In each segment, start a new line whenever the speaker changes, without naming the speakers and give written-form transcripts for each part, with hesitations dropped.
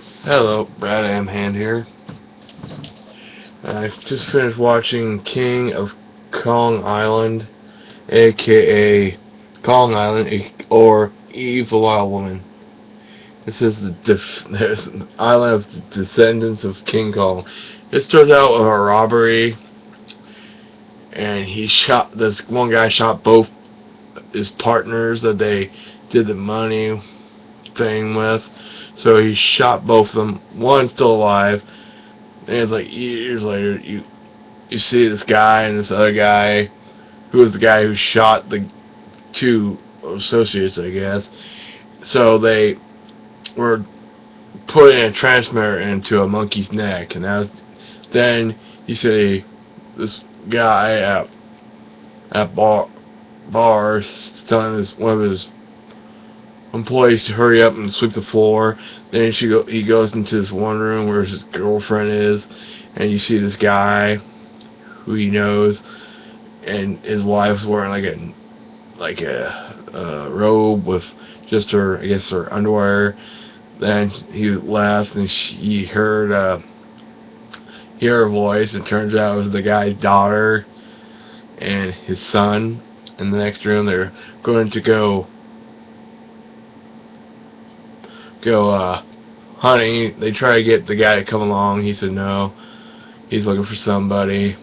Hello, Brad Amhand here. I just finished watching King of Kong Island, aka Kong Island, or Eve the Wild Woman. This is the island of the descendants of King Kong. It starts out with a robbery, and this one guy shot both his partners that they did the money thing with. So he shot both of them. One's still alive. And it's like years later, you see this guy and this other guy, who was the guy who shot the two associates, I guess. So they were putting a transmitter into a monkey's neck, and then you see this guy at bars telling one of his employees to hurry up and sweep the floor. Then he goes into this one room where his girlfriend is, and you see this guy who he knows, and his wife's wearing like a robe with just her underwear. Then he left, and he heard her voice, and it turns out it was the guy's daughter and his son. In the next room, they're going to go hunting. They try to get the guy to come along. He said no. He's looking for somebody.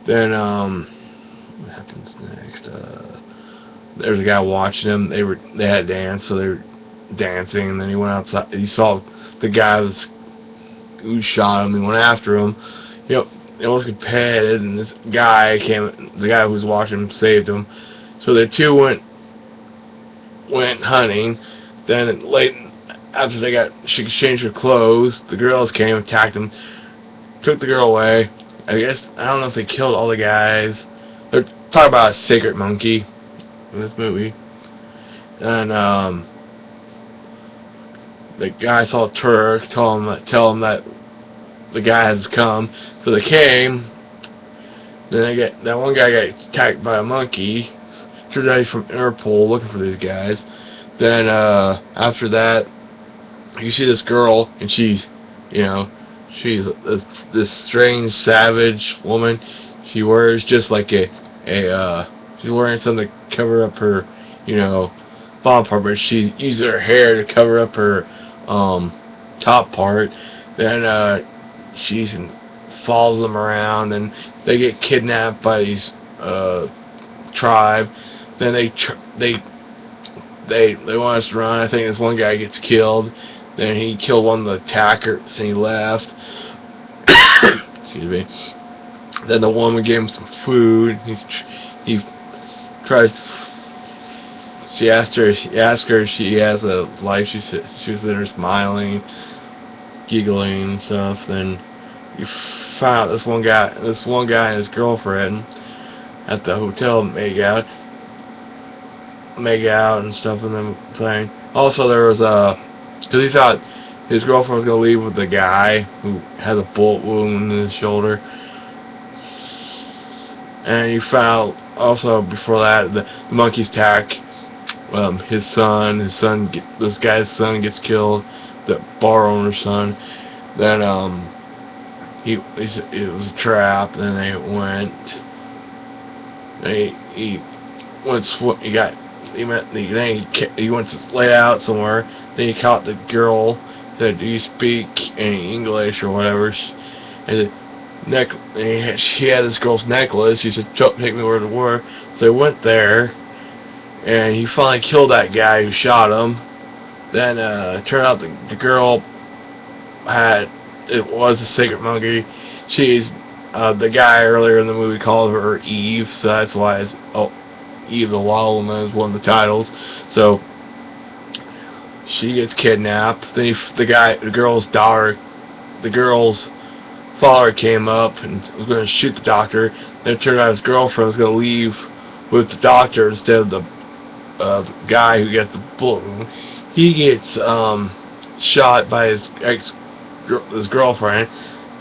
Then what happens next? There's a guy watching him. They had a dance, so they were dancing. And then he went outside. He saw the guy who shot him. He went after him. He almost got petted, and this guy came. The guy who was watching him saved him. So the two went hunting. Then after she exchanged her clothes, the girls came, attacked him, took the girl away. I don't know if they killed all the guys. They're talking about a sacred monkey in this movie. And the guy saw a Turk, tell him that the guy has come. So they came. Then that one guy got attacked by a monkey. Turns out he's from Interpol looking for these guys. Then after that, you see this girl, and she's this strange savage woman. She wears just like she's wearing something to cover up her bottom part, but she uses her hair to cover up her top part. Then she follows them around, and they get kidnapped by these tribe. Then they want us to run. I think this one guy gets killed. Then he killed one of the attackers, and he left. Excuse me. Then the woman gave him some food. He tries. She asked her if she has a life. She was there smiling, giggling and stuff. Then you found out this one guy and his girlfriend at the hotel make out and stuff, and then playing. Also, there was because he thought his girlfriend was gonna leave with the guy who had a bullet wound in his shoulder. And you found out also before that the monkeys attack this guy's son gets killed, the bar owner's son. Then it was a trap. Then he went to lay out somewhere. Then he caught the girl. Said, "Do you speak any English or whatever?" And she had this girl's necklace. He said, "Take me where to war." So they went there, and he finally killed that guy who shot him. Then it turned out the girl was a sacred monkey. She's the guy earlier in the movie called her Eve, so that's why Eve the Wild Woman is one of the titles. So she gets kidnapped. Then the girl's father came up and was going to shoot the doctor. Then it turned out his girlfriend was going to leave with the doctor instead of the guy who got the bullet wound. He gets shot by his girlfriend.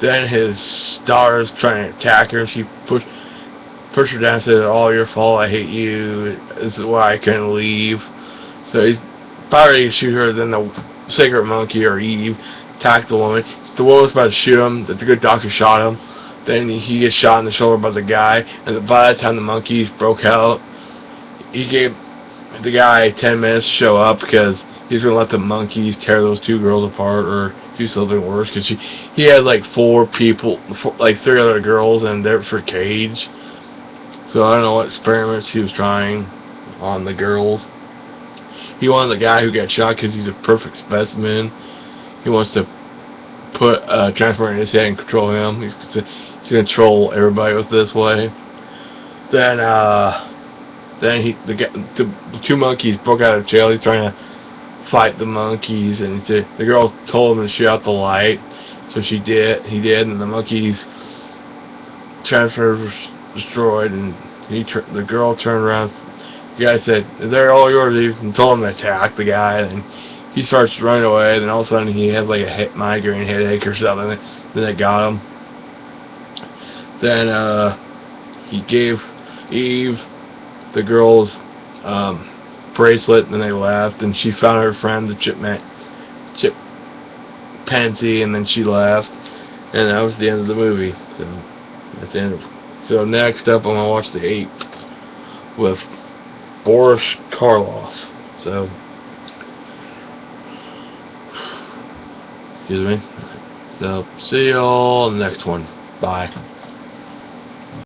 Then his daughter's trying to attack her. She pushed her down and said, "All your fault. I hate you. This is why I couldn't leave." So he's about ready to shoot her. Then the sacred monkey, or Eve, attacked the woman. The woman was about to shoot him. The good doctor shot him. Then he gets shot in the shoulder by the guy. And by the time the monkeys broke out, he gave the guy 10 minutes to show up because he's going to let the monkeys tear those two girls apart or do something worse. Because he had like 4 people, like 3 other girls in there for cage. So I don't know what experiments he was trying on the girls. He wanted the guy who got shot because he's a perfect specimen. He wants to put a transfer in his head and control him. He's going to control everybody with this way. Then the 2 monkeys broke out of jail. He's trying to fight the monkeys, and the girl told him to shoot out the light. So he did, and the monkeys transfer was destroyed, and the girl turned around. The guy said, "They're all yours," and told him to attack the guy, and he starts running away. Then all of a sudden he has like a migraine headache or something. Then they got him. Then he gave Eve the girl's bracelet, and then they left, and she found her friend, the chimpanzee, and then she left, and that was the end of the movie. So that's the end of it. So next up, I'm gonna watch The Ape with Boris Karloff. So, excuse me. So see y'all in the next one. Bye.